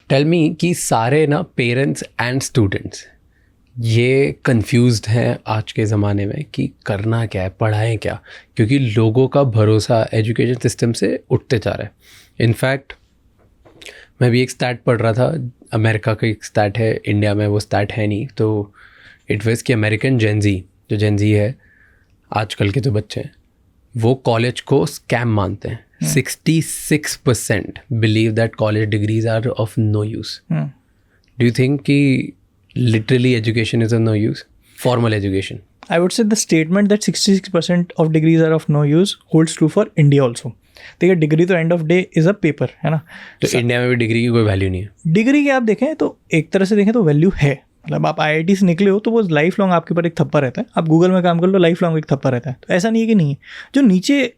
Tell me कि सारे ना पेरेंट्स एंड स्टूडेंट्स ये कंफ्यूज्ड हैं आज के ज़माने में कि करना क्या है, पढ़ाएं क्या, क्योंकि लोगों का भरोसा एजुकेशन सिस्टम से उठते जा रहा है। इनफैक्ट मैं भी एक स्टैट पढ़ रहा था, अमेरिका का एक स्टैट है, इंडिया में वो स्टैट है नहीं, तो इट वाज कि अमेरिकन जेनजी, जो जेनजी है आजकल के जो बच्चे हैं, वो कॉलेज को स्कैम मानते हैं। 66% believe that college degrees are of no use. Do you think कि literally education is of no use, formal education? I would say the statement that 66% of degrees are of no use holds true for India also. देखिए degree तो end of day is a paper, है ना। तो India में भी degree की कोई value नहीं है। डिग्री की आप देखें तो एक तरह से देखें तो वैल्यू है, मतलब आप IIT से निकले हो तो वो लाइफ लॉन्ग आपके ऊपर एक थप्पा रहता है। आप गूगल में काम कर लो, लाइफ लॉन्ग एक थप्पा रहता है। तो ऐसा नहीं है कि नहीं है, जो नीचे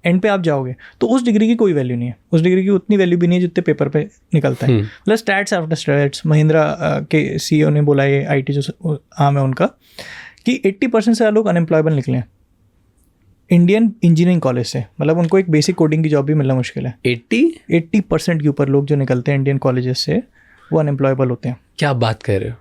एंड पे आप जाओगे तो उस डिग्री की कोई वैल्यू नहीं है, उस डिग्री की उतनी वैल्यू भी नहीं है जितने पेपर पे निकलता है। मतलब स्टैट्स आफ्टर स्टैट्स, महिंद्रा के CEO ने बोला, ये IT जो आम है उनका, कि 80% से ज़्यादा लोग अनएम्प्लॉयबल निकले हैं इंडियन इंजीनियरिंग कॉलेज से। मतलब उनको एक बेसिक कोडिंग की जॉब भी मिलना मुश्किल है। 80% के ऊपर लोग जो निकलते हैं इंडियन कॉलेजेस से वो अनएम्प्लॉयबल होते हैं। क्या बात कर रहे हो?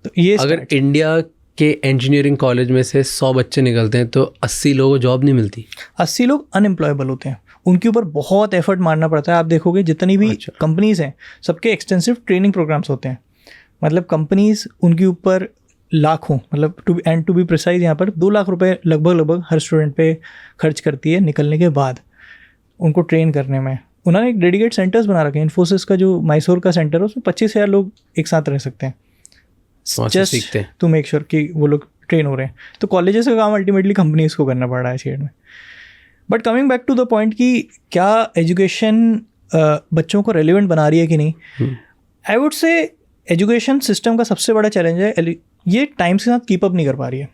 तो ये अगर इंडिया के इंजीनियरिंग कॉलेज में से 100 बच्चे निकलते हैं तो 80 लोगों को जॉब नहीं मिलती। 80 लोग अनएम्प्लॉयबल होते हैं, उनके ऊपर बहुत एफर्ट मारना पड़ता है। आप देखोगे जितनी भी कंपनीज़ हैं सबके एक्सटेंसिव ट्रेनिंग प्रोग्राम्स होते हैं। मतलब कंपनीज़ उनके ऊपर लाखों, मतलब टू बी प्रिसाइज यहाँ पर 2 लाख रुपए लगभग हर स्टूडेंट पे खर्च करती है निकलने के बाद उनको ट्रेन करने में। उन्होंने एक डेडिकेट सेंटर्स बना रखे हैं। इन्फोसिस का जो मैसूर का सेंटर है उसमें 25,000 लोग एक साथ रह सकते हैं, जस्ट टू मेक श्योर कि वो लोग ट्रेन हो रहे हैं। तो कॉलेजेस का काम अल्टीमेटली कंपनीज को करना पड़ रहा है इस में। But coming back to the point कि क्या एजुकेशन बच्चों को रेलिवेंट बना रही है कि नहीं, I would say education system का सबसे बड़ा चैलेंज है ये टाइम्स के साथ कीप अप नहीं कर पा रही है।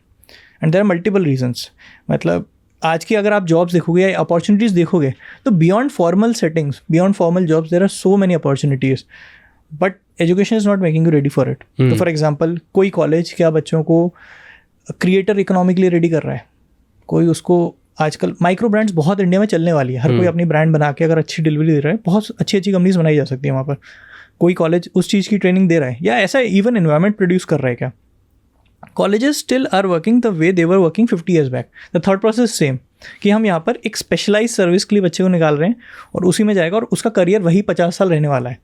And there are multiple reasons. मतलब आज की अगर आप जॉब्स देखोगे या अपॉर्चुनिटीज़ देखोगे तो beyond formal settings, beyond formal jobs there are so many opportunities, but education is not making you ready for it. तो फॉर एग्जांपल कोई कॉलेज क्या बच्चों को क्रिएटर इकोनॉमी के लिए रेडी कर रहा है, कोई उसको आजकल माइक्रो ब्रांड्स बहुत इंडिया में चलने वाली है। हर कोई अपनी ब्रांड बना के अगर अच्छी डिलीवरी दे रहा है, बहुत अच्छी अच्छी कंपनीज बनाई जा सकती है वहाँ पर। कोई कॉलेज उस चीज़ की ट्रेनिंग दे रहा है या ऐसा इवन एनवायरनमेंट प्रोड्यूस कर रहा है क्या? Colleges still are working the way they were working 50 years back. The thought process same, कि हम यहाँ पर एक स्पेशलाइज सर्विस के लिए बच्चे को निकाल रहे हैं और उसी में जाएगा और उसका करियर वही 50 साल रहने वाला है।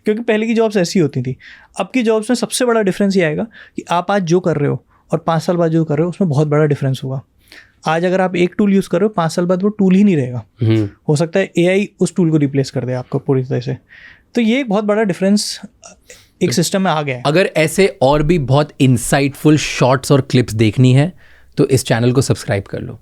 क्योंकि पहले की जॉब्स ऐसी होती थी। अब की जॉब्स में सबसे बड़ा डिफरेंस ये आएगा कि आप आज जो कर रहे हो और 5 साल बाद जो कर रहे हो उसमें बहुत बड़ा डिफरेंस होगा। आज अगर आप एक टूल यूज़ कर रहे हो, 5 साल बाद वो टूल ही नहीं रहेगा। हो सकता है AI उस टूल को रिप्लेस कर दे आपको पूरी तरह से। तो ये एक बहुत बड़ा डिफरेंस एक सिस्टम में आ गया है। अगर ऐसे और भी बहुत इंसाइटफुल शॉर्ट्स और क्लिप्स देखनी है तो इस चैनल को सब्सक्राइब कर लो।